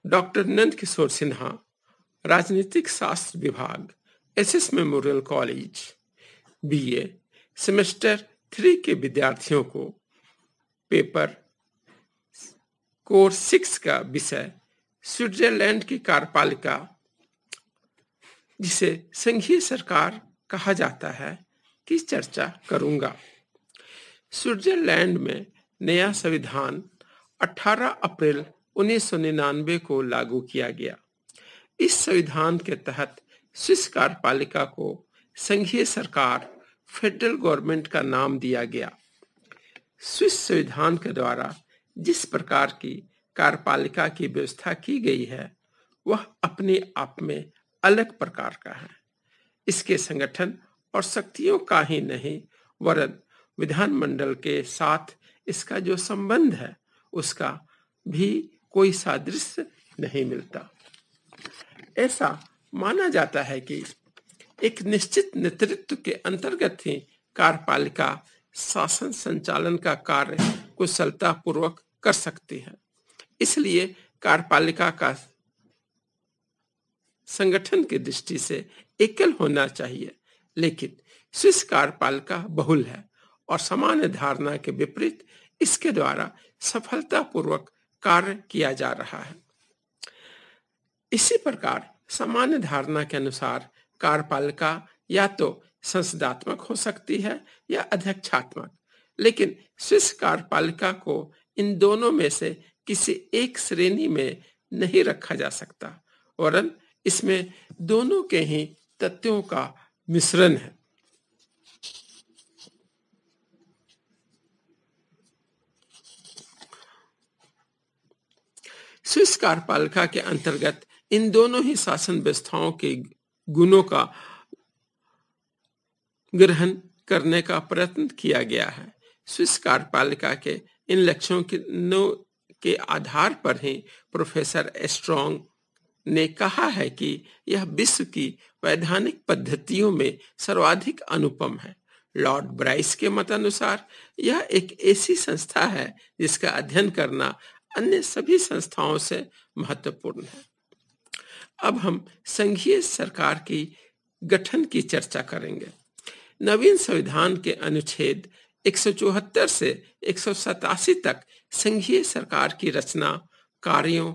Doctor Nand Kishore Sinha, राजनीतिक शास्त्र विभाग, SS memorial college, BA, semester 3 के विद्यार्थियों को पेपर कोर्स 6 का विषय स्विट्जरलैंड की कार्यपालिका, जिसे संघीय सरकार कहा जाता है, की चर्चा करूंगा। स्विट्जरलैंड में नया संविधान 18 अप्रैल 1999 को लागू किया गया। इस संविधान के तहत स्विस कार्यपालिका को संघीय सरकार, फेडरल गवर्नमेंट का नाम दिया गया। स्विस संविधान के द्वारा जिस प्रकार की कार्यपालिका की व्यवस्था की गई है, वह अपने आप में अलग प्रकार का है। इसके संगठन और शक्तियों का ही नहीं, वरन विधानमंडल के साथ इसका जो संबंध है, उसका भी कोई सादृश्य नहीं मिलता। ऐसा माना जाता है कि एक निश्चित नेतृत्व के अंतर्गत ही कार्यपालिका शासन संचालन का कार्य कुशलता पूर्वक कर सकती है। इसलिए कार्यपालिका का संगठन की दृष्टि से एकल होना चाहिए, लेकिन स्विस कार्यपालिका बहुल है और सामान्य धारणा के विपरीत इसके द्वारा सफलतापूर्वक कार्य किया जा रहा है। इसी प्रकार सामान्य धारणा के अनुसार कार्यपालिका या तो संसदात्मक हो सकती है या अध्यक्षात्मक, लेकिन स्विस कार्यपालिका को इन दोनों में से किसी एक श्रेणी में नहीं रखा जा सकता, वरन इसमें दोनों के ही तत्वों का मिश्रण है। स्विस कार्यपालिका के अंतर्गत इन दोनों ही शासन व्यवस्थाओं के गुणों का ग्रहण करने का प्रयत्न किया गया है। स्विस कार्यपालिका के इन लक्ष्यों के आधार पर ही प्रोफेसर स्ट्रॉन्ग ने कहा है कि यह विश्व की वैधानिक पद्धतियों में सर्वाधिक अनुपम है। लॉर्ड ब्राइस के मतानुसार यह एक ऐसी संस्था है जिसका अध्ययन करना अन्य सभी संस्थाओं से महत्वपूर्ण है। अब हम संघीय सरकार की गठन की चर्चा करेंगे। नवीन संविधान के अनुच्छेद 174 से 187 तक संघीय सरकार की रचना, कार्यों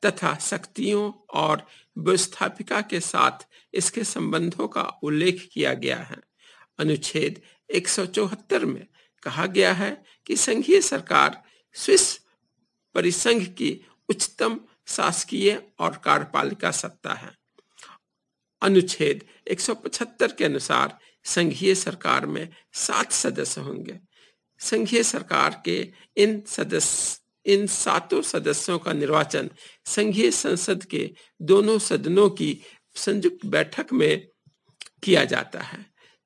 तथा शक्तियों और व्यवस्थापिका के साथ इसके संबंधों का उल्लेख किया गया है। अनुच्छेद 174 में कहा गया है कि संघीय सरकार स्विस परिसंघ की उच्चतम शासकीय और कार्यपालिका सत्ता है। अनुच्छेद 175 के अनुसार संघीय सरकार में 7 सदस्य होंगे। संघीय सरकार के इन 7 सदस्यों का निर्वाचन संघीय संसद के दोनों सदनों की संयुक्त बैठक में किया जाता है।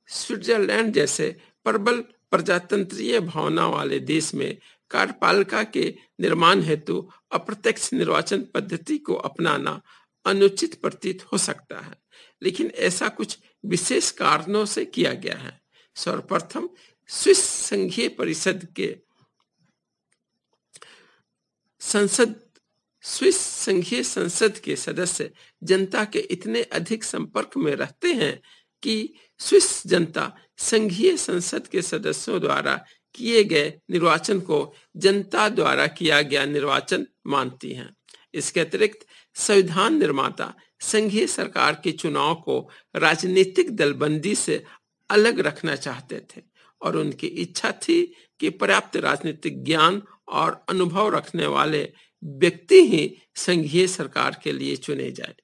स्विट्जरलैंड जैसे प्रबल प्रजातंत्रीय भावना वाले देश में कार्यपालिका के निर्माण हेतु अप्रत्यक्ष निर्वाचन पद्धति को अपनाना अनुचित प्रतीत हो सकता है, लेकिन ऐसा कुछ विशेष कारणों से किया गया है। सर्वप्रथम स्विस संघीय परिषद के स्विस संघीय संसद के सदस्य जनता के इतने अधिक संपर्क में रहते हैं कि स्विस जनता संघीय संसद के सदस्यों द्वारा किए गए निर्वाचन को जनता द्वारा किया गया निर्वाचन मानती हैं। इसके अतिरिक्त संविधान निर्माता संघीय सरकार के चुनाव को राजनीतिक दलबंदी से अलग रखना चाहते थे और उनकी इच्छा थी कि पर्याप्त राजनीतिक ज्ञान और अनुभव रखने वाले व्यक्ति ही संघीय सरकार के लिए चुने जाए।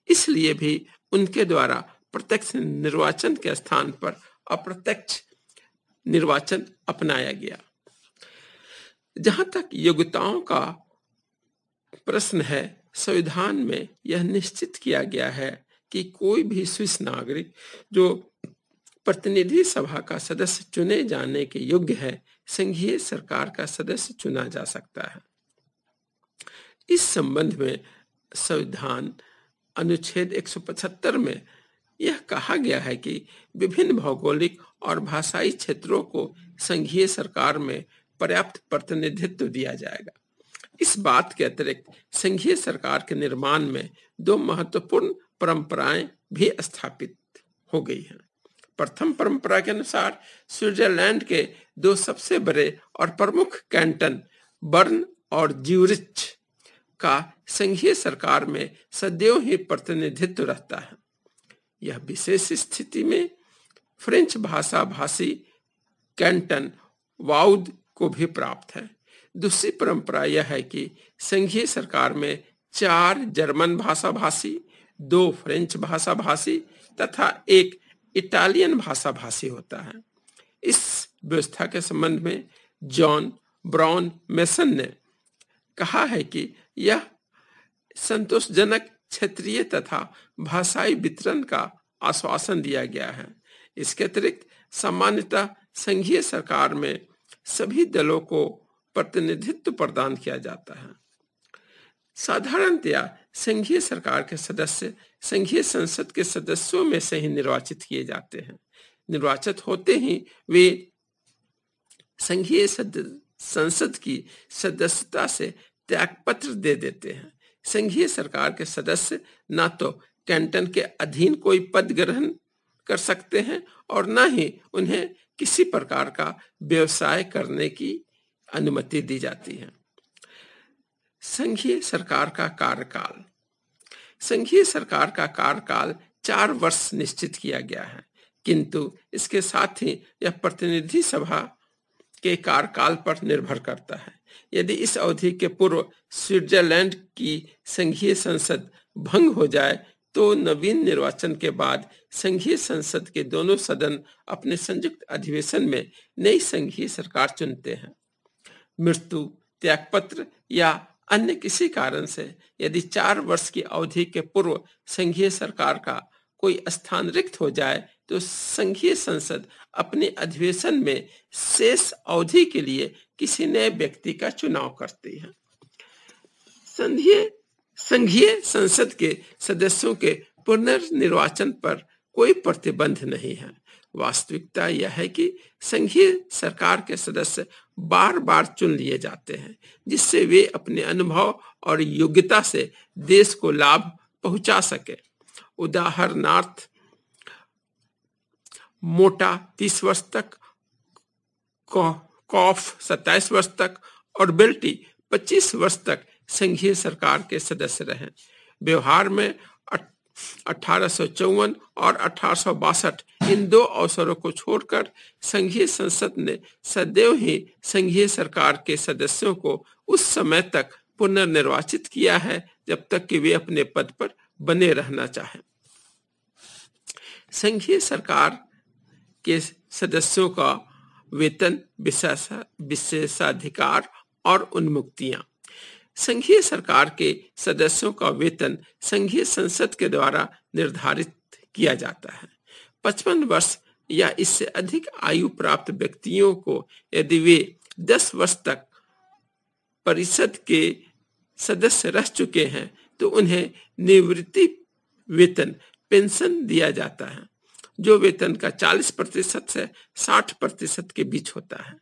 इसलिए भी उनके द्वारा प्रत्यक्ष निर्वाचन के स्थान पर अप्रत्यक्ष निर्वाचन अपनाया गया। जहां तक योग्यताओं का प्रश्न है, संविधान में यह निश्चित किया गया है कि कोई भी स्विस नागरिक जो प्रतिनिधि सभा का सदस्य चुने जाने के योग्य है, संघीय सरकार का सदस्य चुना जा सकता है। इस संबंध में संविधान अनुच्छेद 175 में यह कहा गया है कि विभिन्न भौगोलिक और भाषाई क्षेत्रों को संघीय सरकार में पर्याप्त प्रतिनिधित्व दिया जाएगा। इस बात के अतिरिक्त संघीय सरकार के निर्माण में दो महत्वपूर्ण परंपराएं भी स्थापित हो गई हैं। प्रथम परंपरा के अनुसार स्विट्जरलैंड के दो सबसे बड़े और प्रमुख कैंटन बर्न और ज्यूरिच का संघीय सरकार में सदैव ही प्रतिनिधित्व रहता है। यह विशेष स्थिति में फ्रेंच भाषा भाषी कैंटन वाउद को भी प्राप्त है। दूसरी परंपरा यह है कि संघीय सरकार में 4 जर्मन भाषा भाषी, 2 फ्रेंच भाषा भाषी तथा 1 इटालियन भाषा भाषी होता है। इस व्यवस्था के संबंध में जॉन ब्राउन मेसन ने कहा है कि यह संतोषजनक क्षेत्रीय तथा भाषाई वितरण का आश्वासन दिया गया है। इसके अतिरिक्त सामान्यतः संघीय सरकार में सभी दलों को प्रतिनिधित्व प्रदान किया जाता है। साधारणतया संघीय सरकार के सदस्य संघीय संसद के सदस्यों में से ही निर्वाचित किए जाते हैं। निर्वाचित होते ही वे संघीय संसद की सदस्यता से त्यागपत्र दे देते हैं। संघीय सरकार के सदस्य न तो कैंटन के अधीन कोई पद ग्रहण कर सकते हैं और न ही उन्हें किसी प्रकार का व्यवसाय करने की अनुमति दी जाती है। संघीय सरकार का कार्यकाल। संघीय सरकार का कार्यकाल 4 वर्ष निश्चित किया गया है, किंतु इसके साथ ही यह प्रतिनिधि सभा के कार्यकाल पर निर्भर करता है। यदि इस अवधि के पूर्व स्विट्जरलैंड की संघीय संसद भंग हो जाए तो नवीन निर्वाचन के बाद संघीय संसद के दोनों सदन अपने संयुक्त अधिवेशन में नई संघीय सरकार चुनते हैं। मृत्यु, त्यागपत्र या अन्य किसी कारण से यदि 4 वर्ष की अवधि के पूर्व संघीय सरकार का कोई स्थान रिक्त हो जाए तो संघीय संसद अपने अधिवेशन में शेष अवधि के लिए किसी नए व्यक्ति का चुनाव करती है। संघीय संसद के सदस्यों के पुनर्निर्वाचन पर कोई प्रतिबंध नहीं है। वास्तविकता यह है कि संघीय सरकार के सदस्य बार बार चुन लिए जाते हैं, जिससे वे अपने अनुभव और योग्यता से देश को लाभ पहुंचा सके। उदाहरणार्थ, मोटा 30 वर्ष तक, कॉफ 27 वर्ष तक और बेल्टी 25 वर्ष तक संघीय सरकार के सदस्य रहे। व्यवहार में 1854 और 1862 इन 2 अवसरों को छोड़कर संघीय संसद ने सदैव ही संघीय सरकार के सदस्यों को उस समय तक पुनर्निर्वाचित किया है जब तक कि वे अपने पद पर बने रहना चाहें। संघीय सरकार के सदस्यों का वेतन, विशेषाधिकार और उन्मुक्तियां। संघीय सरकार के सदस्यों का वेतन संघीय संसद के द्वारा निर्धारित किया जाता है। 55 वर्ष या इससे अधिक आयु प्राप्त व्यक्तियों को यदि वे 10 वर्ष तक परिषद के सदस्य रह चुके हैं तो उन्हें निवृत्ति वेतन पेंशन दिया जाता है, जो वेतन का 40% से 60% के बीच होता है।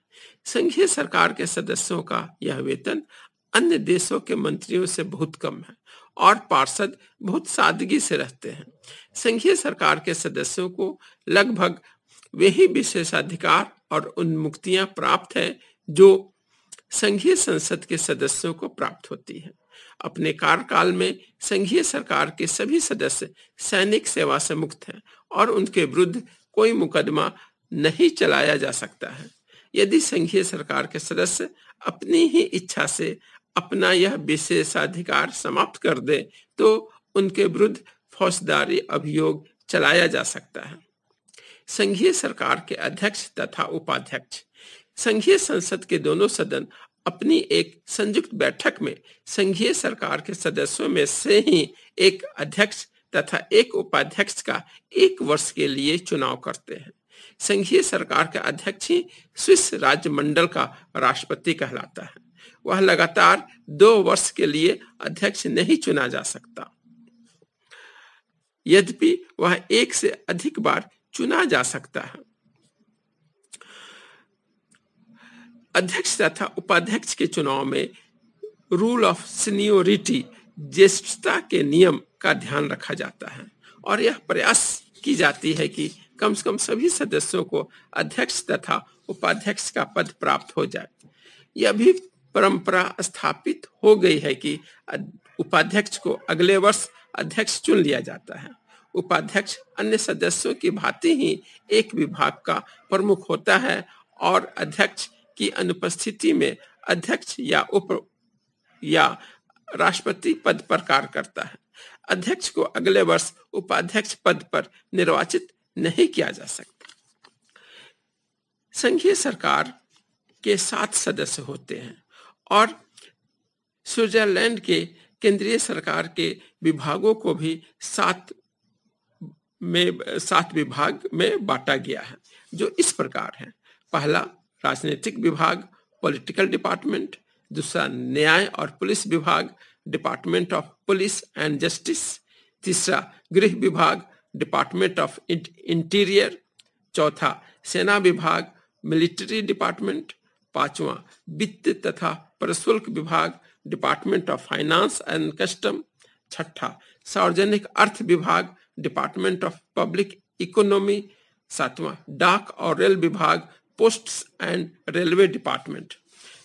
संघीय सरकार के सदस्यों का यह वेतन अन्य देशों के मंत्रियों से बहुत कम है और पार्षद बहुत सादगी से रहते हैं। संघीय सरकार के सदस्यों को लगभग वही विशेषाधिकार और उन्मुक्तियां प्राप्त हैं जो संघीय संसद के सदस्यों को प्राप्त होती है। अपने कार्यकाल में संघीय सरकार के सभी सदस्य सैनिक सेवा से मुक्त हैं और उनके विरुद्ध कोई मुकदमा नहीं चलाया जा सकता है। यदि संघीय सरकार के सदस्य अपनी ही इच्छा से अपना यह विशेषाधिकार समाप्त कर दे तो उनके विरुद्ध फौजदारी अभियोग चलाया जा सकता है। संघीय सरकार के अध्यक्ष तथा उपाध्यक्ष। संघीय संसद के दोनों सदन अपनी एक संयुक्त बैठक में संघीय सरकार के सदस्यों में से ही एक अध्यक्ष तथा एक उपाध्यक्ष का 1 वर्ष के लिए चुनाव करते हैं। संघीय सरकार का अध्यक्ष ही स्विस राज्यमंडल का राष्ट्रपति कहलाता है। वह लगातार 2 वर्ष के लिए अध्यक्ष नहीं चुना जा सकता, यद्यपि वह 1 से अधिक बार चुना जा सकता है। अध्यक्ष तथा उपाध्यक्ष के चुनाव में रूल ऑफ सीनियोरिटी, ज्येष्ठता के नियम का ध्यान रखा जाता है और यह प्रयास की जाती है कि कम से कम सभी सदस्यों को अध्यक्ष तथा उपाध्यक्ष का पद प्राप्त हो जाए। यह भी परंपरा स्थापित हो गई है कि उपाध्यक्ष को अगले वर्ष अध्यक्ष चुन लिया जाता है। उपाध्यक्ष अन्य सदस्यों की भांति ही एक विभाग का प्रमुख होता है और अध्यक्ष की अनुपस्थिति में अध्यक्ष या राष्ट्रपति पद पर कार्य करता है। अध्यक्ष को अगले वर्ष उपाध्यक्ष पद पर निर्वाचित नहीं किया जा सकता। संघीय सरकार के 7 सदस्य होते हैं और स्विट्जरलैंड के केंद्रीय सरकार के विभागों को भी 7 विभाग में बांटा गया है, जो इस प्रकार है। पहला राजनीतिक विभाग, पॉलिटिकल डिपार्टमेंट। दूसरा न्याय और पुलिस विभाग, department of police and justice. तीसरा गृह विभाग, डिपार्टमेंट ऑफ इंटीरियर। चौथा सेना विभाग, मिलिट्री डिपार्टमेंट। पांचवा वित्त तथा प्रशुल्क विभाग, department of finance and custom. छठा सार्वजनिक अर्थ विभाग, डिपार्टमेंट ऑफ पब्लिक इकोनॉमी। सातवां डाक और रेल विभाग, पोस्ट्स एंड रेलवे डिपार्टमेंट।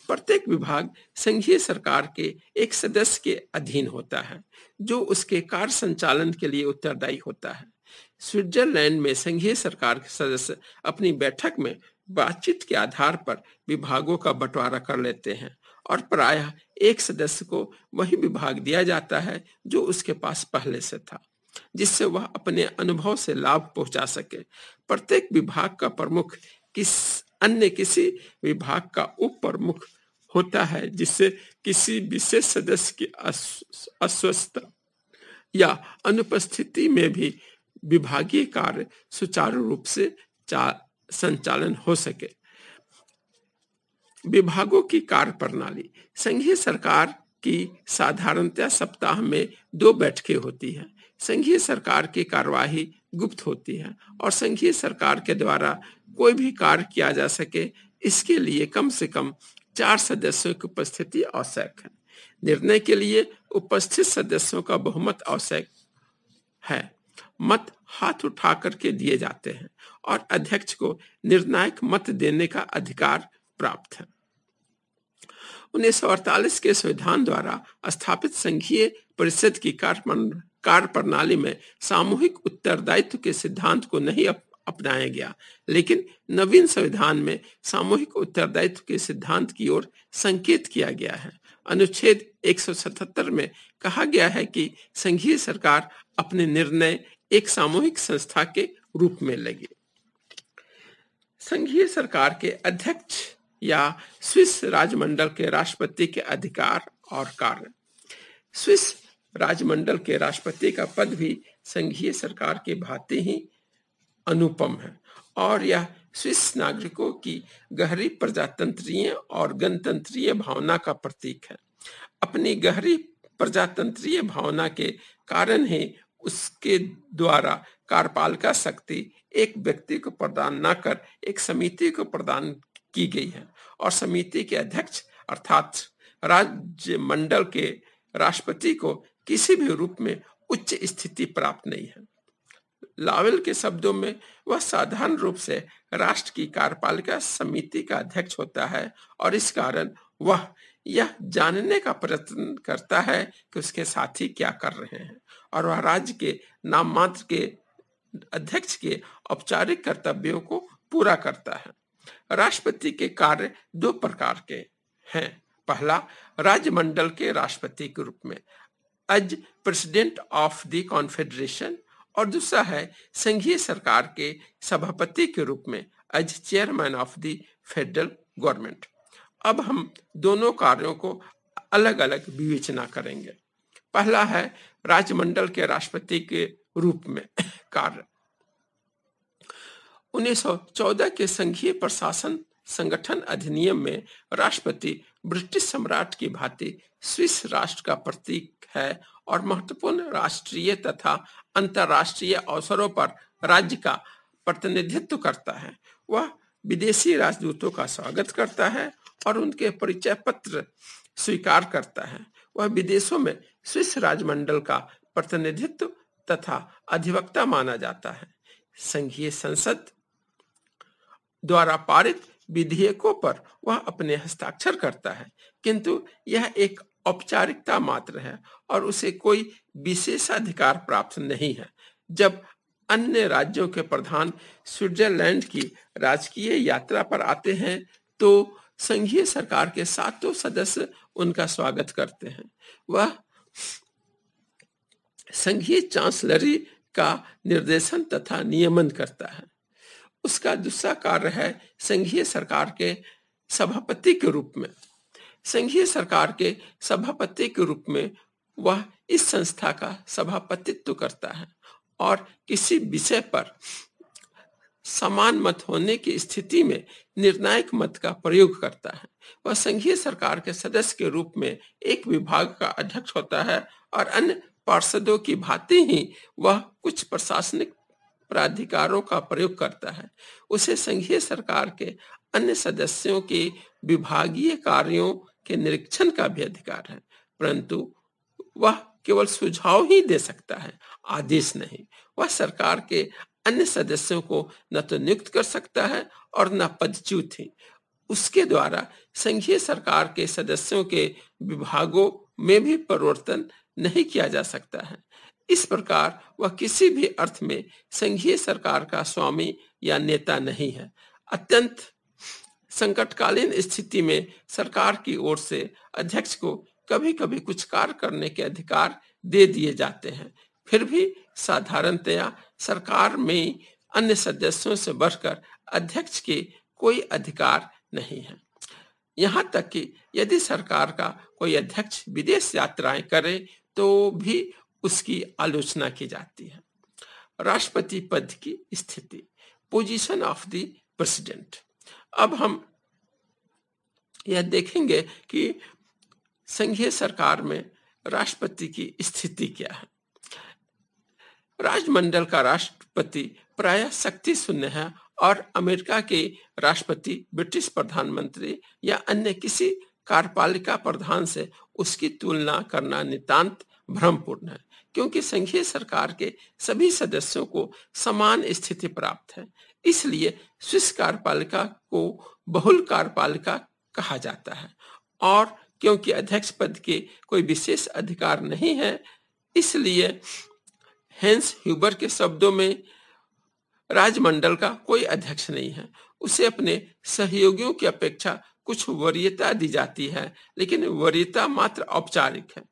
प्रत्येक विभाग संघीय सरकार के एक सदस्य के अधीन होता है, जो उसके कार्य संचालन के लिए उत्तरदायी होता है। स्विट्जरलैंड में संघीय सरकार के सदस्य अपनी बैठक में बातचीत के आधार पर विभागों का बंटवारा कर लेते हैं और प्रायः एक सदस्य को वही विभाग दिया जाता है जो उसके पास पहले से था, जिससे वह अपने अनुभव से लाभ पहुंचा सके। प्रत्येक विभाग का प्रमुख किसी विभाग का उप प्रमुख होता है, जिससे किसी विशेष सदस्य की अस्वस्थता या अनुपस्थिति में भी विभागीय कार्य सुचारू रूप से संचालन हो सके। विभागों की कार्य प्रणाली। संघीय सरकार की साधारणतः सप्ताह में 2 बैठकें होती हैं। संघीय सरकार की कार्यवाही गुप्त होती है और संघीय सरकार के द्वारा कोई भी कार्य किया जा सके, इसके लिए कम से कम 4 सदस्यों की उपस्थिति आवश्यक है। निर्णय के लिए उपस्थित सदस्यों का बहुमत आवश्यक है। मत हाथ उठा करके दिए जाते हैं और अध्यक्ष को निर्णायक मत देने का अधिकार प्राप्त है। 1948 के संविधान द्वारा स्थापित संघीय परिषद की कार्य प्रणाली में सामूहिक उत्तरदायित्व के सिद्धांत को नहीं अपनाया गया, लेकिन नवीन संविधान में सामूहिक उत्तरदायित्व के सिद्धांत की ओर संकेत किया गया है। अनुच्छेद 177 में कहा गया है कि संघीय सरकार अपने निर्णय एक सामूहिक संस्था के रूप में लेगी। संघीय सरकार के अध्यक्ष या स्विस राजमंडल के राष्ट्रपति के अधिकार और कार्य। स्विस राजमंडल के राष्ट्रपति का पद भी संघीय सरकार की भांति ही अनुपम है और यह स्विस नागरिकों की गहरी प्रजातंत्रीय और गणतंत्रीय भावना का प्रतीक है। अपनी गहरी प्रजातंत्रीय भावना के कारण ही उसके द्वारा कार्यपालिका शक्ति एक व्यक्ति को प्रदान न कर एक समिति को प्रदान की गई है और समिति के अध्यक्ष अर्थात राज्य मंडल के राष्ट्रपति को किसी भी रूप में उच्च स्थिति प्राप्त नहीं है। लावेल के शब्दों में वह साधारण रूप से राष्ट्र की कार्यपालिका समिति का अध्यक्ष होता है और इस कारण वह यह जानने का प्रयत्न करता है कि उसके साथी क्या कर रहे हैं और वह राज्य के नाम मात्र के अध्यक्ष के औपचारिक कर्तव्यों को पूरा करता है। राष्ट्रपति के कार्य 2 प्रकार के हैं। पहला राज्यमंडल के राष्ट्रपति के रूप में as president of the confederation और दूसरा है संघीय सरकार के सभापति के रूप में as chairman of the federal government. अब हम दोनों कार्यों को अलग अलग विवेचना करेंगे। पहला है राज्यमंडल के राष्ट्रपति के रूप में कार्य। 1914 के संघीय प्रशासन संगठन अधिनियम में राष्ट्रपति ब्रिटिश सम्राट की भांति स्विस राष्ट्र का प्रतीक है और महत्वपूर्ण राष्ट्रीय तथा अंतर्राष्ट्रीय अवसरों पर राज्य का प्रतिनिधित्व करता है। वह विदेशी राजदूतों का स्वागत करता है और उनके परिचय पत्र स्वीकार करता है। वह विदेशों में स्विस राजमंडल का प्रतिनिधित्व तथा अधिवक्ता माना जाता है। संघीय संसद द्वारा पारित विधेयकों पर वह अपने हस्ताक्षर करता है, किंतु यह एक औपचारिकता मात्र है और उसे कोई विशेषाधिकार प्राप्त नहीं है। जब अन्य राज्यों के प्रधान स्विट्जरलैंड की राजकीय यात्रा पर आते हैं तो संघीय सरकार के सातों सदस्य उनका स्वागत करते हैं। वह संघीय चांसलरी का निर्देशन तथा नियमन करता है। उसका दूसरा कार्य है संघीय सरकार के सभापति के रूप में। संघीय सरकार के सभापति के रूप में वह इस संस्था का सभापतित्व करता है और किसी विषय पर समान मत होने की स्थिति में निर्णायक मत का प्रयोग करता है। वह संघीय सरकार के सदस्य के रूप में एक विभाग का अध्यक्ष होता है और अन्य पार्षदों की भांति ही वह कुछ प्रशासनिक प्राधिकारों का प्रयोग करता है। उसे संघीय सरकार के अन्य सदस्यों के विभागीय कार्यों के निरीक्षण का भी अधिकार है, परंतु वह केवल सुझाव ही दे सकता है, आदेश नहीं। वह सरकार के अन्य सदस्यों को न तो नियुक्त कर सकता है और न पदच्युत ही। उसके द्वारा संघीय सरकार के सदस्यों के विभागों में भी परिवर्तन नहीं किया जा सकता है। इस प्रकार वह किसी भी अर्थ में संघीय सरकार का स्वामी या नेता नहीं है। अत्यंत संकटकालीन स्थिति में सरकार की ओर से अध्यक्ष को कभी-कभी कुछ कार्य करने के अधिकार दे दिए जाते हैं, फिर भी साधारणतया सरकार में अन्य सदस्यों से बढ़कर अध्यक्ष के कोई अधिकार नहीं है। यहाँ तक कि यदि सरकार का कोई अध्यक्ष विदेश यात्राएं करे तो भी उसकी आलोचना की जाती है। राष्ट्रपति पद की स्थिति, पोजीशन ऑफ द प्रेसिडेंट। अब हम यह देखेंगे कि संघीय सरकार में राष्ट्रपति की स्थिति क्या है। राजमंडल का राष्ट्रपति प्रायः शक्ति शून्य है और अमेरिका के राष्ट्रपति, ब्रिटिश प्रधानमंत्री या अन्य किसी कार्यपालिका प्रधान से उसकी तुलना करना नितांत भ्रमपूर्ण है, क्योंकि संघीय सरकार के सभी सदस्यों को समान स्थिति प्राप्त है। इसलिए स्विस कार्यपालिका को बहुल कार्यपालिका कहा जाता है और क्योंकि अध्यक्ष पद के कोई विशेष अधिकार नहीं है, इसलिए हेंस ह्यूबर के शब्दों में राजमंडल का कोई अध्यक्ष नहीं है। उसे अपने सहयोगियों की अपेक्षा कुछ वरीयता दी जाती है, लेकिन वरीयता मात्र औपचारिक है।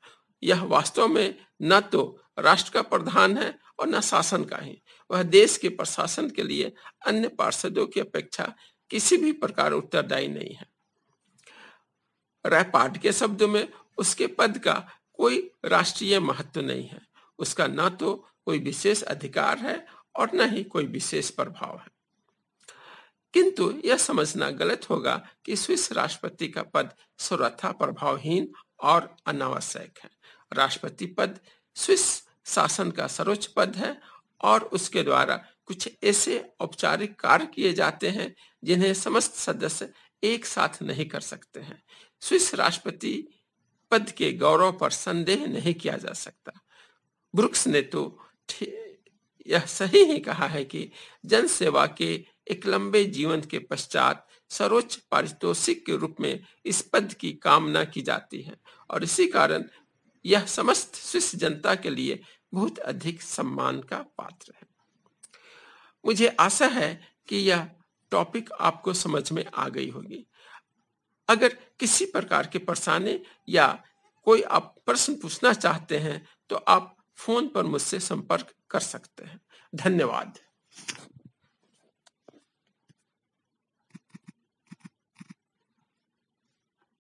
यह वास्तव में न तो राष्ट्र का प्रधान है और न शासन का ही। वह देश के प्रशासन के लिए अन्य पार्षदों की अपेक्षा किसी भी प्रकार उत्तरदायी नहीं है। रैपार्ड के शब्दों में उसके पद का कोई राष्ट्रीय महत्व नहीं है। उसका न तो कोई विशेष अधिकार है और न ही कोई विशेष प्रभाव है। किंतु यह समझना गलत होगा कि स्विस राष्ट्रपति का पद सर्वथा प्रभावहीन और अनावश्यक है। राष्ट्रपति पद स्विस शासन का सर्वोच्च पद है और उसके द्वारा कुछ ऐसे औपचारिक कार्य किए जाते हैं जिन्हें समस्त सदस्य एक साथ नहीं कर सकते हैं। स्विस राष्ट्रपति पद के गौरव पर संदेह नहीं किया जा सकता। ब्रुक्स ने तो यह सही ही कहा है कि जन सेवा के एक लंबे जीवन के पश्चात सर्वोच्च पारितोषिक के रूप में इस पद की कामना की जाती है और इसी कारण यह समस्त स्विस जनता के लिए बहुत अधिक सम्मान का पात्र है। मुझे आशा है कि यह टॉपिक आपको समझ में आ गई होगी। अगर किसी प्रकार के परेशानी या कोई आप प्रश्न पूछना चाहते हैं तो आप फोन पर मुझसे संपर्क कर सकते हैं। धन्यवाद।